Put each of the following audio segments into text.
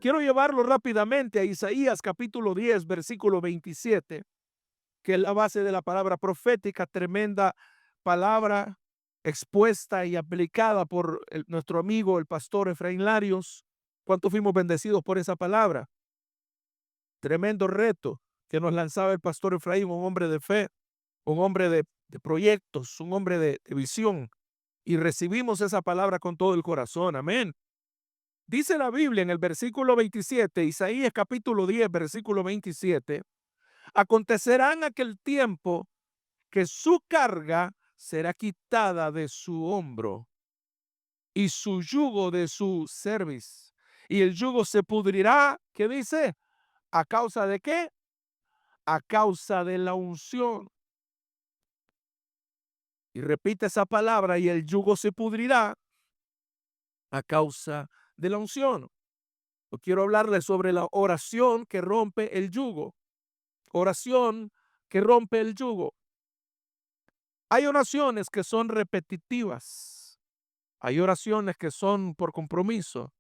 Quiero llevarlo rápidamente a Isaías capítulo 10, versículo 27, que es la base de la palabra profética, tremenda palabra expuesta y aplicada por nuestro amigo, el pastor Efraín Larios. ¿Cuánto fuimos bendecidos por esa palabra? Tremendo reto que nos lanzaba el pastor Efraín, un hombre de fe, un hombre de proyectos, un hombre de visión. Y recibimos esa palabra con todo el corazón. Amén. Dice la Biblia en el versículo 27, Isaías capítulo 10, versículo 27, acontecerá en aquel tiempo que su carga será quitada de su hombro y su yugo de su cerviz. Y el yugo se pudrirá, ¿qué dice? ¿A causa de qué? A causa de la unción. Y repite esa palabra, y el yugo se pudrirá a causa de la unción. Yo quiero hablarles sobre la oración que rompe el yugo. Oración que rompe el yugo. Hay oraciones que son repetitivas. Hay oraciones que son por compromiso.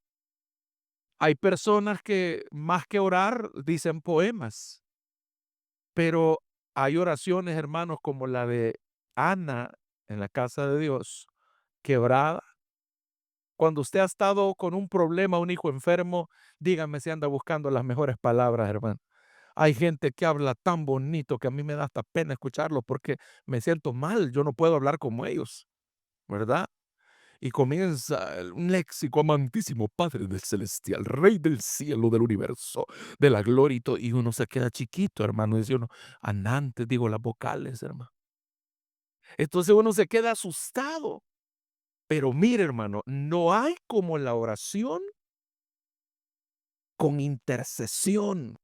Hay personas que más que orar dicen poemas, pero hay oraciones, hermanos, como la de Ana en la casa de Dios, quebrada. Cuando usted ha estado con un problema, un hijo enfermo, dígame si anda buscando las mejores palabras, hermano. Hay gente que habla tan bonito que a mí me da hasta pena escucharlo porque me siento mal, yo no puedo hablar como ellos, ¿verdad? Y comienza un léxico: amantísimo Padre del celestial, Rey del cielo, del universo, de la gloria y todo, y uno se queda chiquito, hermano, dice uno, antes, digo, las vocales, hermano. Entonces uno se queda asustado. Pero mire, hermano, no hay como la oración con intercesión,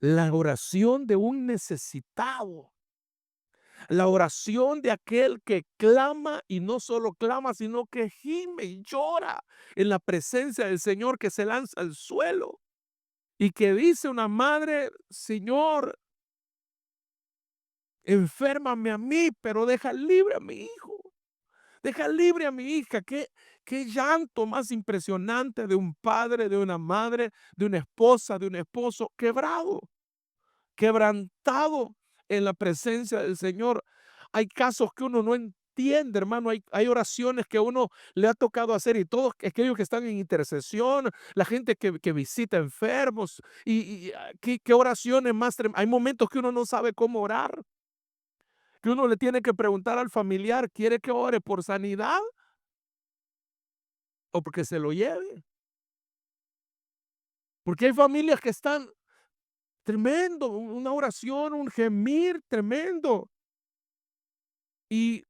la oración de un necesitado. La oración de aquel que clama y no solo clama, sino que gime y llora en la presencia del Señor, que se lanza al suelo y que dice una madre: Señor, enférmame a mí, pero deja libre a mi hijo, deja libre a mi hija. Qué llanto más impresionante de un padre, de una madre, de una esposa, de un esposo quebrado, quebrantado en la presencia del Señor. Hay casos que uno no entiende, hermano. Hay oraciones que uno le ha tocado hacer, y todos aquellos que están en intercesión, la gente que visita enfermos, qué oraciones más tremendas. Hay momentos que uno no sabe cómo orar, que uno le tiene que preguntar al familiar: ¿quiere que ore por sanidad o porque se lo lleve? Porque hay familias que están tremendo, una oración, un gemir tremendo. Y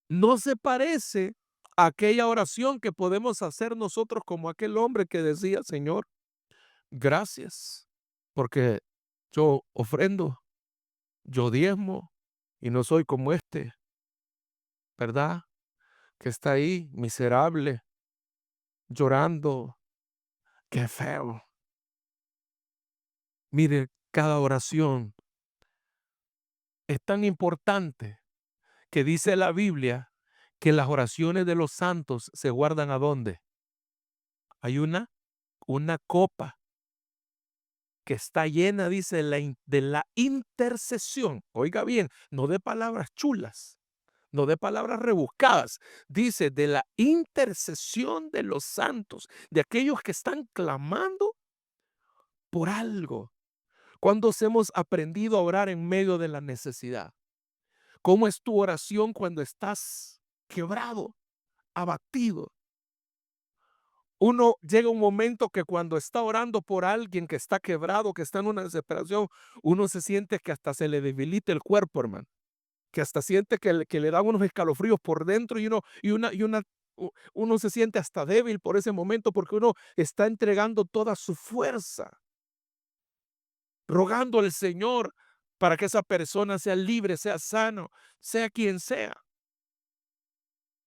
no se parece a aquella oración que podemos hacer nosotros, como aquel hombre que decía: Señor, gracias, porque yo ofrendo, yo diezmo, y no soy como este, ¿verdad? Que está ahí miserable, llorando. Qué feo. Mire, cada oración es tan importante que dice la Biblia que las oraciones de los santos se guardan ¿a dónde? Hay una copa que está llena, dice, de la intercesión. Oiga bien, no de palabras chulas, no de palabras rebuscadas, dice de la intercesión de los santos, de aquellos que están clamando por algo. ¿Cuándo hemos aprendido a orar en medio de la necesidad? ¿Cómo es tu oración cuando estás quebrado, abatido? Uno llega un momento que cuando está orando por alguien que está quebrado, que está en una desesperación, uno se siente que hasta se le debilita el cuerpo, hermano, que hasta siente que le dan unos escalofríos por dentro, uno se siente hasta débil por ese momento, porque uno está entregando toda su fuerza, rogando al Señor para que esa persona sea libre, sea sano, sea quien sea.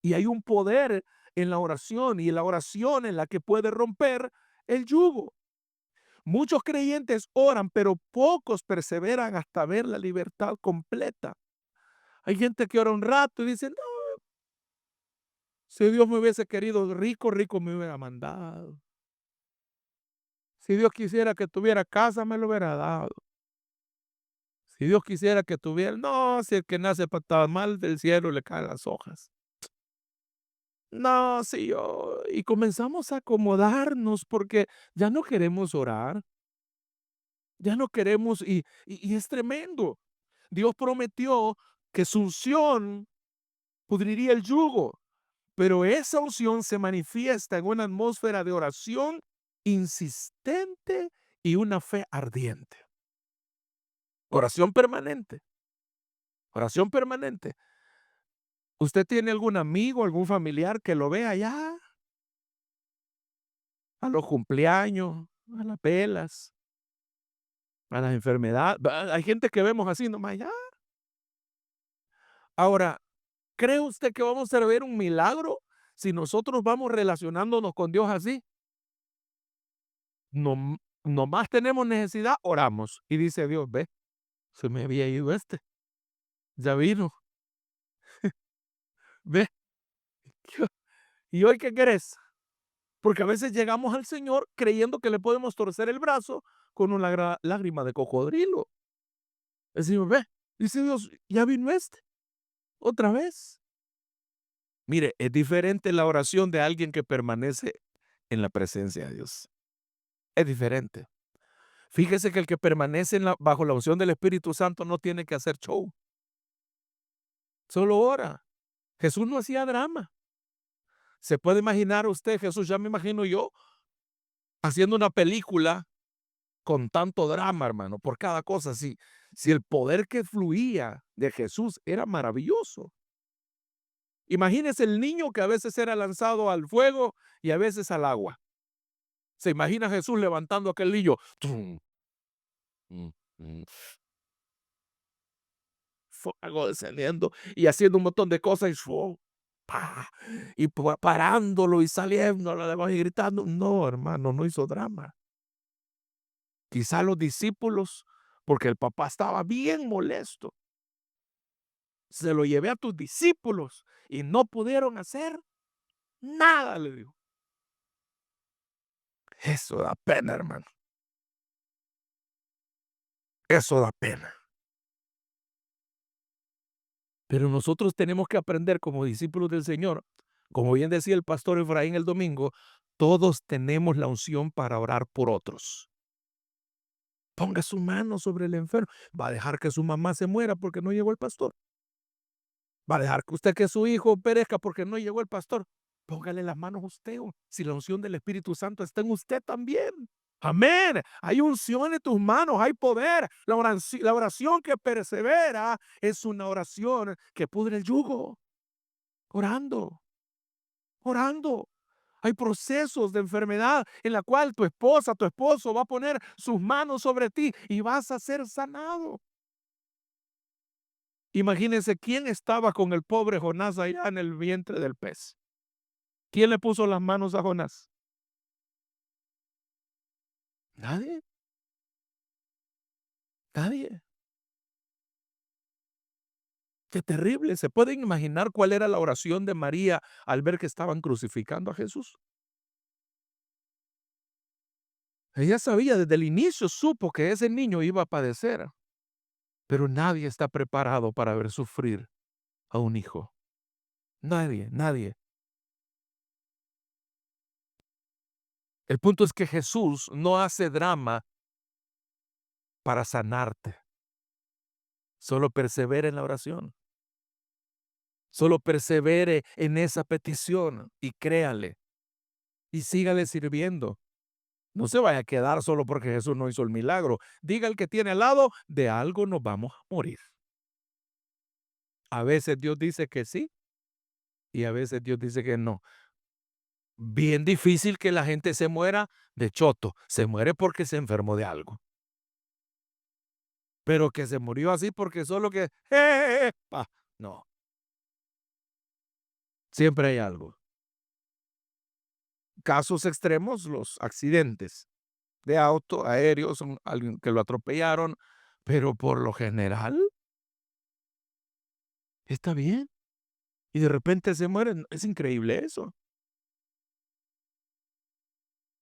Y hay un poder en la oración, y la oración en la que puede romper el yugo. Muchos creyentes oran, pero pocos perseveran hasta ver la libertad completa. Hay gente que ora un rato y dice: no, si Dios me hubiese querido rico, rico me hubiera mandado. Si Dios quisiera que tuviera casa, me lo hubiera dado. Si Dios quisiera que tuviera, no, si el que nace para mal del cielo le caen las hojas. No, si yo, y comenzamos a acomodarnos porque ya no queremos orar, ya no queremos, y es tremendo. Dios prometió que su unción pudriría el yugo, pero esa unción se manifiesta en una atmósfera de oración insistente y una fe ardiente. Oración permanente, oración permanente. ¿Usted tiene algún amigo, algún familiar que lo vea allá a los cumpleaños, a las velas, a las enfermedades? Hay gente que vemos así nomás ya. Ahora, ¿cree usted que vamos a ver un milagro si nosotros vamos relacionándonos con Dios así? No, nomás tenemos necesidad, oramos. Y dice Dios, ve, se me había ido este, ya vino, ve. ¿Y hoy qué querés? Porque a veces llegamos al Señor creyendo que le podemos torcer el brazo con una lágrima de cocodrilo. Decimos, ve, dice Dios, ya vino este, otra vez. Mire, es diferente la oración de alguien que permanece en la presencia de Dios. Es diferente. Fíjese que el que permanece bajo la unción del Espíritu Santo no tiene que hacer show, solo ora. Jesús no hacía drama. ¿Se puede imaginar usted, Jesús? Ya me imagino yo haciendo una película con tanto drama, hermano, por cada cosa. Si el poder que fluía de Jesús era maravilloso. Imagínese el niño que a veces era lanzado al fuego y a veces al agua. Se imagina a Jesús levantando a aquel niño, tum, mm, mm, fuego descendiendo y haciendo un montón de cosas y, pa, y parándolo y saliéndolo además y gritando. No, hermano, no hizo drama. Quizá los discípulos, porque el papá estaba bien molesto, se lo llevé a tus discípulos y no pudieron hacer nada, le dijo. Eso da pena, hermano. Eso da pena. Pero nosotros tenemos que aprender como discípulos del Señor, como bien decía el pastor Efraín el domingo, todos tenemos la unción para orar por otros. Ponga su mano sobre el enfermo. Va a dejar que su mamá se muera porque no llegó el pastor. Va a dejar que usted que su hijo perezca porque no llegó el pastor. Póngale las manos a usted. Si la unción del Espíritu Santo está en usted también. Amén. Hay unción en tus manos, hay poder. La oración que persevera es una oración que pudre el yugo. Orando, orando. Hay procesos de enfermedad en la cual tu esposa, tu esposo va a poner sus manos sobre ti y vas a ser sanado. Imagínense quién estaba con el pobre Jonás allá en el vientre del pez. ¿Quién le puso las manos a Jonás? Nadie, nadie. Qué terrible. ¿Se pueden imaginar cuál era la oración de María al ver que estaban crucificando a Jesús? Ella sabía desde el inicio, supo que ese niño iba a padecer, pero nadie está preparado para ver sufrir a un hijo. Nadie, nadie. El punto es que Jesús no hace drama para sanarte. Solo persevera en la oración. Solo persevere en esa petición y créale y sígale sirviendo. No se vaya a quedar solo porque Jesús no hizo el milagro. Diga al que tiene al lado, de algo nos vamos a morir. A veces Dios dice que sí y a veces Dios dice que no. Bien difícil que la gente se muera de choto. Se muere porque se enfermó de algo. Pero que se murió así porque solo que, no, siempre hay algo. Casos extremos, los accidentes de auto, aéreos, alguien que lo atropellaron, pero por lo general está bien. Y de repente se mueren. Es increíble eso.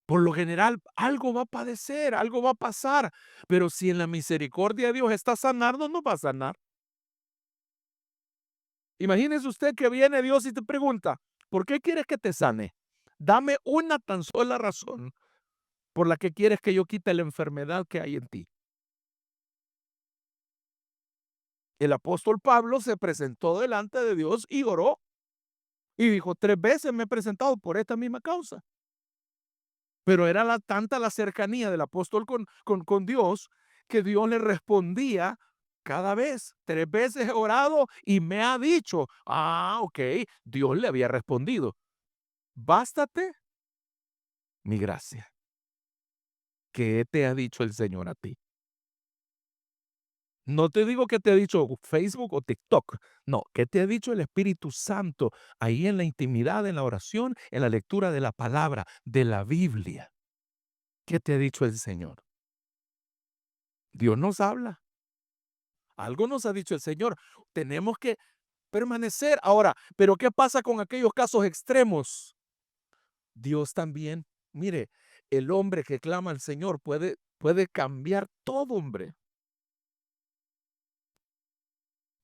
Por lo general, algo va a padecer, algo va a pasar, pero si en la misericordia de Dios está sanando, no va a sanar. Imagínese usted que viene Dios y te pregunta, ¿por qué quieres que te sane? Dame una tan sola razón por la que quieres que yo quite la enfermedad que hay en ti. El apóstol Pablo se presentó delante de Dios y oró y dijo, 3 veces me he presentado por esta misma causa. Pero era tanta la cercanía del apóstol con Dios que Dios le respondía cada vez. 3 veces he orado y me ha dicho, ok, Dios le había respondido, bástate mi gracia. ¿Qué te ha dicho el Señor a ti? No te digo que te ha dicho Facebook o TikTok. No, ¿qué te ha dicho el Espíritu Santo ahí en la intimidad, en la oración, en la lectura de la palabra, de la Biblia? ¿Qué te ha dicho el Señor? Dios nos habla. Algo nos ha dicho el Señor. Tenemos que permanecer. Ahora, pero ¿qué pasa con aquellos casos extremos? Dios también, mire, el hombre que clama al Señor puede cambiar todo, hombre.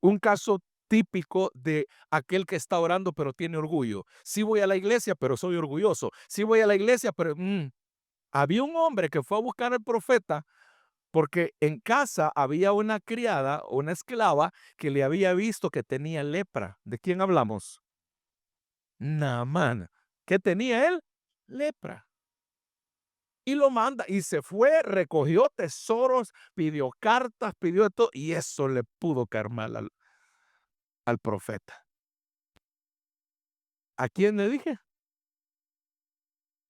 Un caso típico de aquel que está orando pero tiene orgullo. Sí voy a la iglesia, pero soy orgulloso. Sí voy a la iglesia, pero había un hombre que fue a buscar al profeta porque en casa había una criada, una esclava, que le había visto que tenía lepra. ¿De quién hablamos? Naamán. ¿Qué tenía él? Lepra. Y lo manda y se fue, recogió tesoros, pidió cartas, pidió de todo, y eso le pudo caer mal al profeta. ¿A quién le dije?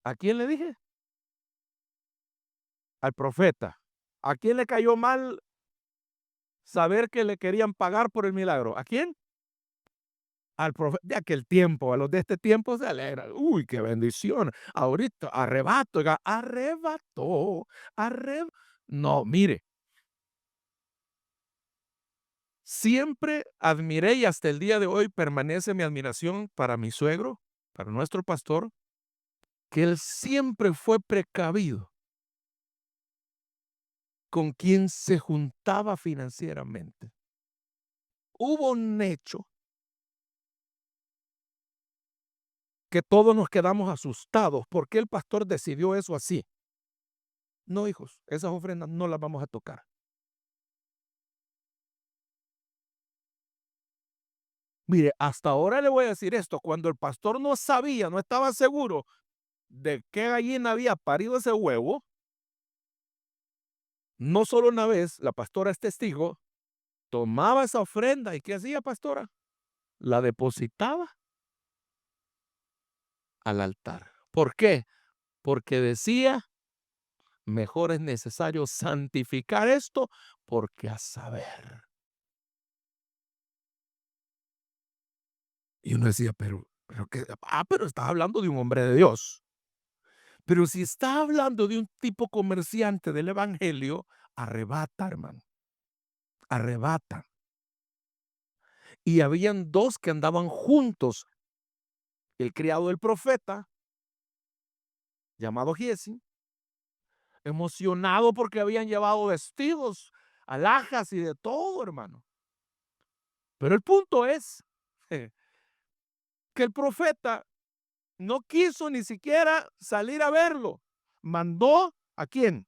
¿A quién le dije? Al profeta. ¿A quién le cayó mal saber que le querían pagar por el milagro? ¿A quién? Al profeta de aquel tiempo. A los de este tiempo se alegra. Uy, qué bendición. Ahorita arrebato, oiga, arrebató, no, mire, siempre admiré y hasta el día de hoy permanece mi admiración para mi suegro, para nuestro pastor, que él siempre fue precavido con quien se juntaba financieramente. Hubo un hecho que todos nos quedamos asustados. ¿Por qué el pastor decidió eso así? No, hijos, esas ofrendas no las vamos a tocar. Mire, hasta ahora le voy a decir esto, cuando el pastor no sabía, no estaba seguro de qué gallina había parido ese huevo, no solo una vez, la pastora es testigo, tomaba esa ofrenda y ¿qué hacía, pastora? La depositaba al altar. ¿Por qué? Porque decía, mejor es necesario santificar esto, porque a saber. Y uno decía, pero qué, pero estás hablando de un hombre de Dios. Pero si está hablando de un tipo comerciante del evangelio, arrebata, hermano, arrebata. Y habían dos que andaban juntos, el criado del profeta, llamado Giesi, emocionado porque habían llevado vestidos, alhajas y de todo, hermano. Pero el punto es que el profeta no quiso ni siquiera salir a verlo. Mandó ¿a quién?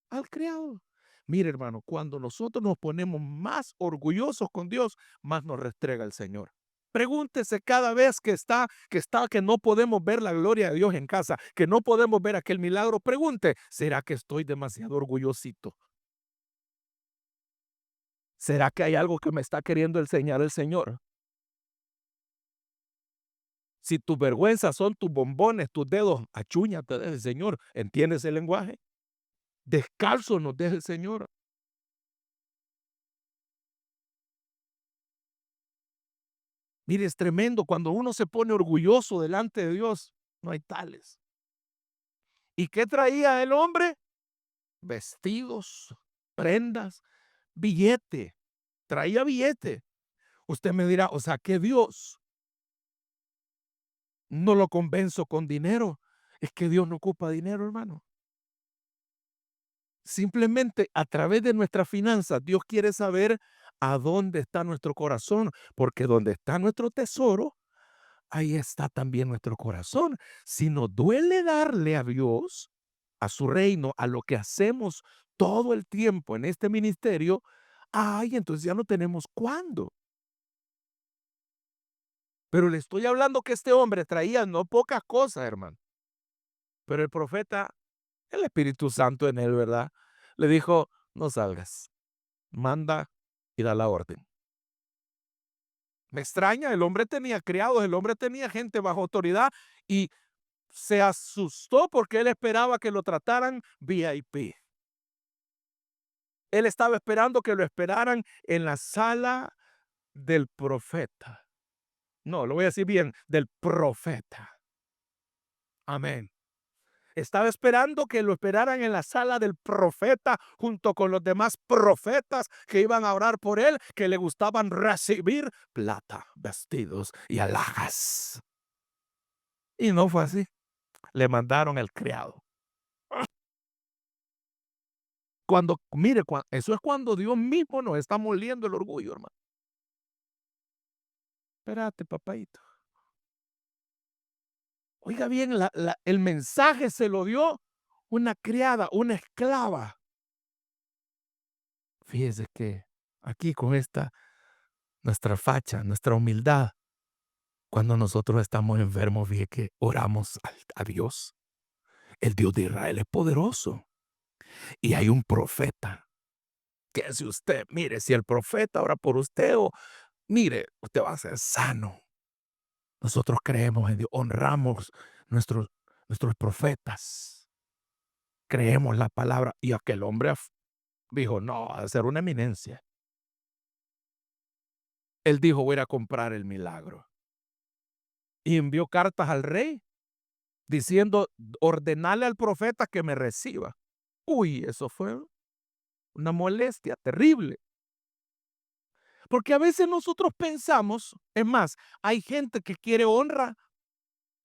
Al criado. Mire, hermano, cuando nosotros nos ponemos más orgullosos con Dios, más nos restrega el Señor. Pregúntese cada vez que no podemos ver la gloria de Dios en casa, que no podemos ver aquel milagro, pregunte, ¿será que estoy demasiado orgullosito? ¿Será que hay algo que me está queriendo enseñar el Señor? Si tus vergüenzas son tus bombones, tus dedos, achúñate del Señor. ¿Entiendes el lenguaje? Descalzo nos deja el Señor. Mire, es tremendo cuando uno se pone orgulloso delante de Dios. No hay tales. ¿Y qué traía el hombre? Vestidos, prendas, billete. Traía billete. Usted me dirá, o sea, que Dios no lo convenzo con dinero. Es que Dios no ocupa dinero, hermano. Simplemente a través de nuestras finanzas, Dios quiere saber a dónde está nuestro corazón, porque donde está nuestro tesoro, ahí está también nuestro corazón. Si nos duele darle a Dios, a su reino, a lo que hacemos todo el tiempo en este ministerio, ay, entonces ya no tenemos cuándo. Pero le estoy hablando que este hombre traía no pocas cosas, hermano. Pero el profeta, el Espíritu Santo en él, ¿verdad? Le dijo, no salgas, manda y da la orden. Me extraña, el hombre tenía criados, el hombre tenía gente bajo autoridad y se asustó porque él esperaba que lo trataran VIP. Él estaba esperando que lo esperaran en la sala del profeta. No, lo voy a decir bien, del profeta. Amén. Estaba esperando que lo esperaran en la sala del profeta junto con los demás profetas que iban a orar por él, que le gustaban recibir plata, vestidos y alhajas. Y no fue así. Le mandaron el criado. Cuando, mire, eso es cuando Dios mismo nos está moliendo el orgullo, hermano. Espérate, papadito. Oiga bien, el mensaje se lo dio una criada, una esclava. Fíjese que aquí con esta, nuestra facha, nuestra humildad, cuando nosotros estamos enfermos, fíjese que oramos a Dios. El Dios de Israel es poderoso. Y hay un profeta. Que si usted, mire, si el profeta ora por usted, o mire, usted va a ser sano. Nosotros creemos en Dios, honramos nuestros, nuestros profetas, creemos la palabra. Y aquel hombre dijo, no, a ser una eminencia. Él dijo, voy a ir a comprar el milagro. Y envió cartas al rey diciendo, ordenale al profeta que me reciba. Uy, eso fue una molestia terrible. Porque a veces nosotros pensamos, es más, hay gente que quiere honra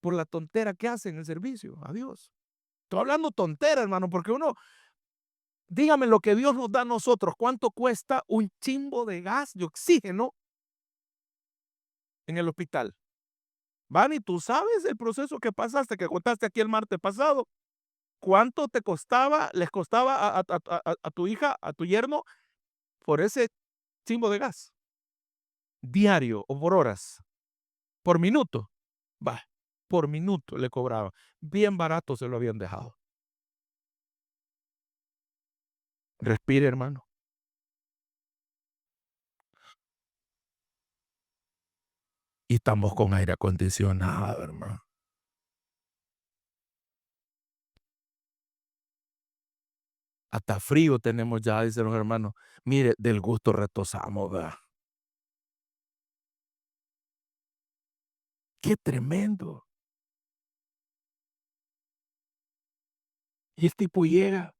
por la tontera que hace en el servicio a Dios. Estoy hablando tontera, hermano, porque uno, dígame lo que Dios nos da a nosotros, ¿cuánto cuesta un chimbo de gas, de oxígeno en el hospital? Vani, tú sabes el proceso que pasaste, que contaste aquí el martes pasado. ¿Cuánto te costaba, les costaba a tu hija, a tu yerno, por ese chimbo de gas? Diario o por horas, por minuto. Va, por minuto le cobraban. Bien barato se lo habían dejado. Respire, hermano. Y estamos con aire acondicionado, hermano. Hasta frío tenemos ya, dicen los hermanos. Mire, del gusto retosamos, ¿verdad? Qué tremendo. Y el tipo llega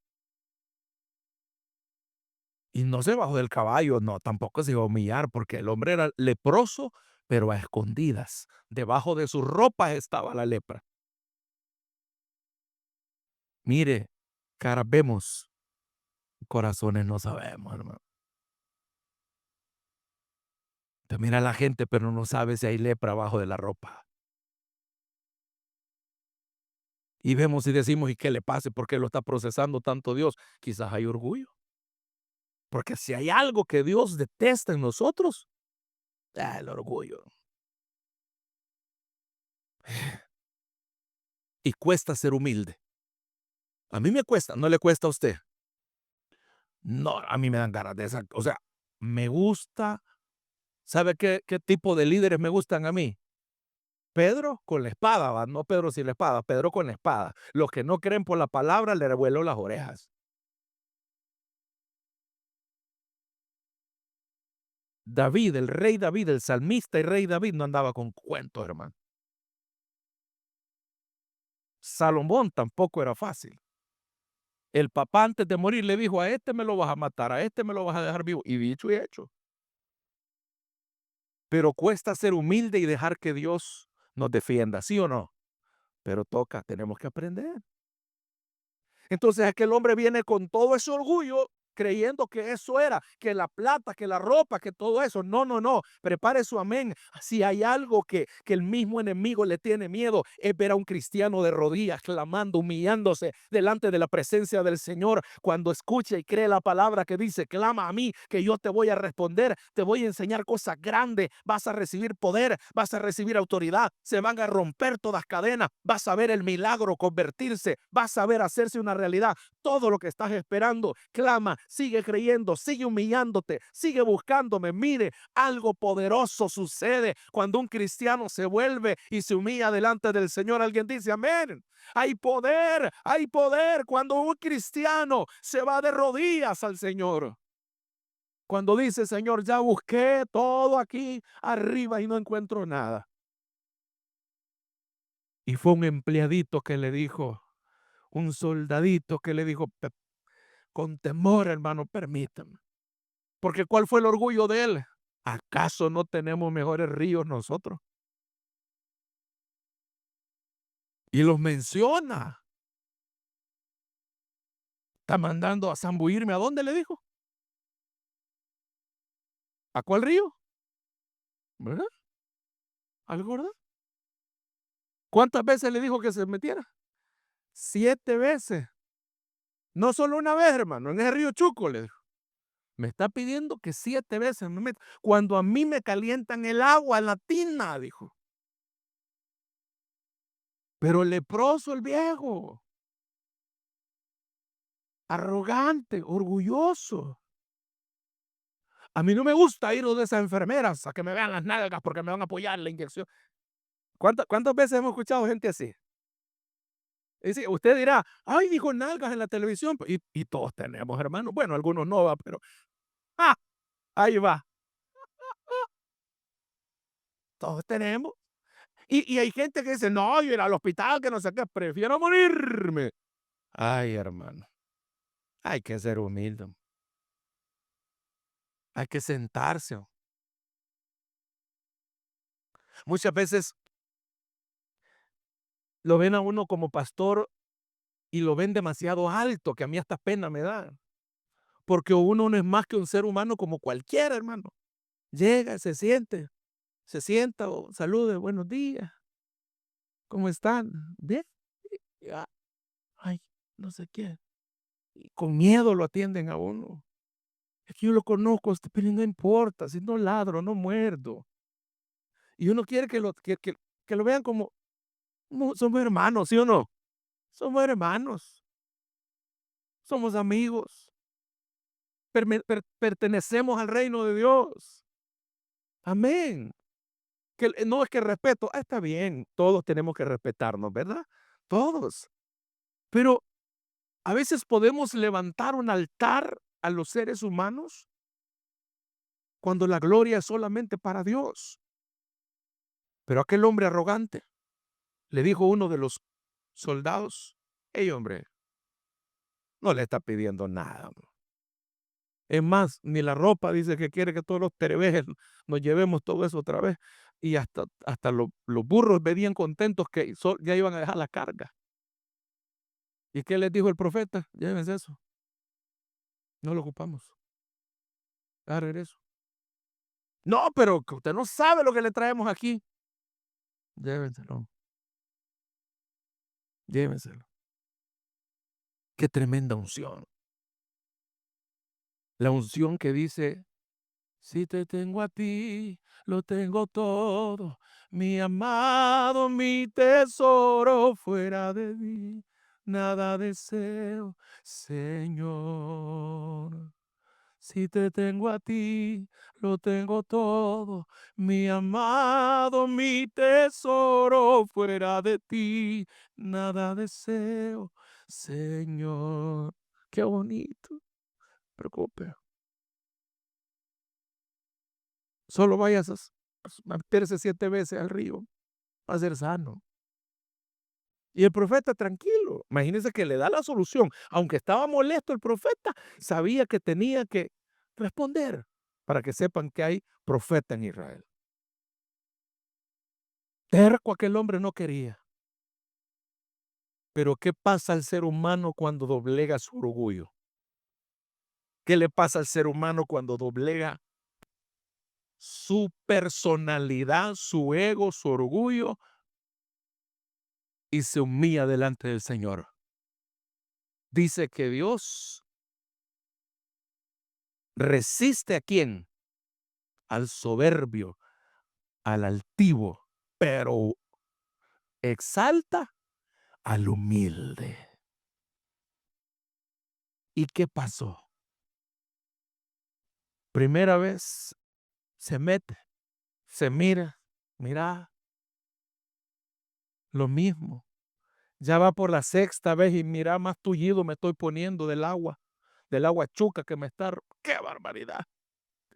y no se bajó del caballo, no, tampoco se iba a humillar, porque el hombre era leproso, pero a escondidas. Debajo de sus ropas estaba la lepra. Mire, caras vemos, corazones no sabemos, hermano. Te mira la gente, pero no sabe si hay lepra abajo de la ropa. Y vemos y decimos, ¿y qué le pase? ¿Por qué lo está procesando tanto Dios? Quizás hay orgullo. Porque si hay algo que Dios detesta en nosotros, el orgullo. Y cuesta ser humilde. A mí me cuesta, ¿no le cuesta a usted? No, a mí me dan ganas de esa. O sea, me gusta. ¿Sabe qué tipo de líderes me gustan a mí? Pedro con la espada, ¿va? No Pedro sin la espada, Pedro con la espada. Los que no creen por la palabra le revuelo las orejas. David, el rey David, el salmista y rey David no andaba con cuentos, hermano. Salomón tampoco era fácil. El papá antes de morir le dijo, a este me lo vas a matar, a este me lo vas a dejar vivo. Y dicho y hecho. Pero cuesta ser humilde y dejar que Dios nos defienda, ¿sí o no? pero toca, tenemos que aprender. Entonces aquel hombre viene con todo ese orgullo creyendo que eso era, que la plata, que la ropa, que todo eso. No, no, no. Prepare su amén. Si hay algo que el mismo enemigo le tiene miedo, es ver a un cristiano de rodillas, clamando, humillándose delante de la presencia del Señor. Cuando escucha y cree la palabra que dice, clama a mí, que yo te voy a responder, te voy a enseñar cosas grandes, vas a recibir poder, vas a recibir autoridad, se van a romper todas cadenas, vas a ver el milagro convertirse, vas a ver hacerse una realidad. Todo lo que estás esperando, clama, sigue creyendo, sigue humillándote, sigue buscándome. Mire, algo poderoso sucede cuando un cristiano se vuelve y se humilla delante del Señor. Alguien dice amén. Hay poder cuando un cristiano se va de rodillas al Señor. Cuando dice, Señor, ya busqué todo aquí arriba y no encuentro nada. Y fue un empleadito que le dijo, un soldadito que le dijo, con temor, hermano, permítame. Porque ¿cuál fue el orgullo de él? ¿Acaso no tenemos mejores ríos nosotros? Y los menciona. Está mandando a zambuirme. ¿A dónde le dijo? ¿A cuál río? ¿Verdad? ¿Al Jordán? ¿Cuántas veces le dijo que se metiera? 7 veces. No solo una vez, hermano, en ese río Chuco le dijo. Me está pidiendo que 7 veces me meta. Cuando a mí me calientan el agua en la tina, dijo. Pero leproso el viejo, arrogante, orgulloso. A mí no me gusta ir donde esas enfermeras a que me vean las nalgas porque me van a apoyar la inyección. ¿Cuántas veces hemos escuchado gente así? Y sí, usted dirá, ay, dijo nalgas en la televisión. Y todos tenemos, hermano. Bueno, algunos no va, pero ah, ahí va. Todos tenemos. Y hay gente que dice, no, yo ir al hospital, que no sé qué, prefiero morirme. Ay, hermano, hay que ser humilde. Hay que sentarse. Muchas veces lo ven a uno como pastor y lo ven demasiado alto, que a mí hasta pena me da. Porque uno no es más que un ser humano como cualquiera, hermano. Llega, se sienta o salude, buenos días, ¿cómo están? Bien. Y, ay, no sé qué. Y con miedo lo atienden a uno. Es que yo lo conozco, pero no importa, si no ladro, no muerdo. Y uno quiere que lo vean como, somos hermanos, ¿sí o no? Somos hermanos, somos amigos, pertenecemos al reino de Dios. Amén. Que no es que respeto, está bien, todos tenemos que respetarnos, ¿verdad? Todos. Pero a veces podemos levantar un altar a los seres humanos cuando la gloria es solamente para Dios. Pero aquel hombre arrogante le dijo uno de los soldados, hey hombre, no le está pidiendo nada. Es más, ni la ropa dice que quiere que todos los terebejes nos llevemos todo eso otra vez. Y hasta los burros venían contentos que ya iban a dejar la carga. ¿Y qué les dijo el profeta? Llévense eso, no lo ocupamos. A regreso. No, pero que usted no sabe lo que le traemos aquí. Llévenselo, llévenselo. Qué tremenda unción. La unción que dice, si te tengo a ti, lo tengo todo. Mi amado, mi tesoro, fuera de mí, nada deseo, Señor. Si te tengo a ti, lo tengo todo. Mi amado, mi tesoro, fuera de ti, nada deseo, Señor. Qué bonito. Preocupe. Solo vayas a meterse 7 veces al río, va a ser sano. Y el profeta tranquilo, imagínense que le da la solución. Aunque estaba molesto el profeta, sabía que tenía que responder para que sepan que hay profeta en Israel. Terco aquel hombre no quería. Pero ¿qué pasa al ser humano cuando doblega su orgullo? ¿Qué le pasa al ser humano cuando doblega su personalidad, su ego, su orgullo y se humilla delante del Señor? Dice que Dios resiste ¿a quién? Al soberbio, al altivo, pero exalta al humilde. ¿Y qué pasó? Primera vez se mete, se mira, mira, lo mismo. Ya va por la sexta vez y mira, más tullido me estoy poniendo del agua chuca que me está. ¡Qué barbaridad!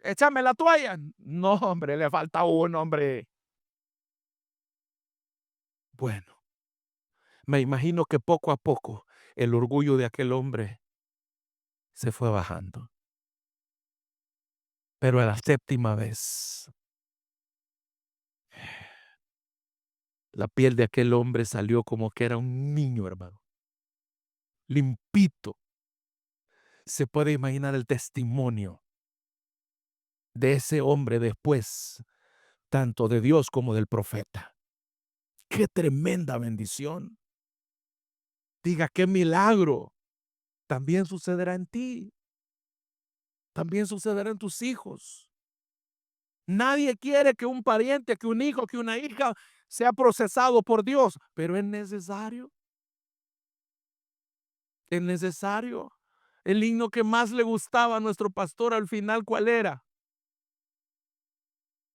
Échame la toalla. No, hombre, le falta uno, hombre. Bueno, me imagino que poco a poco el orgullo de aquel hombre se fue bajando. Pero a la séptima vez, la piel de aquel hombre salió como que era un niño, hermano. Limpito. Se puede imaginar el testimonio de ese hombre después, tanto de Dios como del profeta. ¡Qué tremenda bendición! Diga, qué milagro. También sucederá en ti. También sucederá en tus hijos. Nadie quiere que un pariente, que un hijo, que una hija sea procesado por Dios, pero es necesario. Es necesario. El himno que más le gustaba a nuestro pastor al final, ¿cuál era?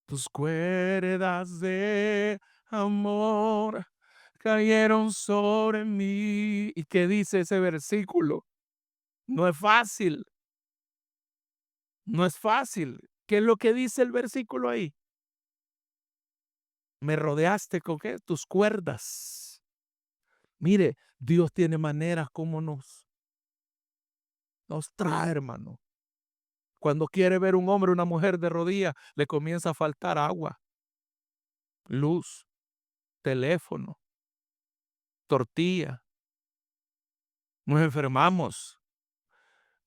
Tus cuerdas de amor cayeron sobre mí. ¿Y qué dice ese versículo? No es fácil, no es fácil. ¿Qué es lo que dice el versículo ahí? Me rodeaste con ¿qué? Tus cuerdas. Mire, Dios tiene maneras como nos trae, hermano. Cuando quiere ver un hombre o una mujer de rodillas, le comienza a faltar agua, luz, teléfono, tortilla. Nos enfermamos.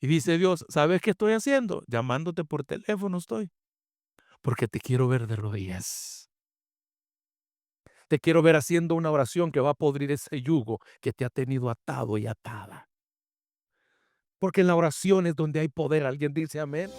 Y dice Dios, ¿sabes qué estoy haciendo? Llamándote por teléfono estoy. Porque te quiero ver de rodillas. Te quiero ver haciendo una oración que va a podrir ese yugo que te ha tenido atado y atada. Porque en la oración es donde hay poder. ¿Alguien dice amén?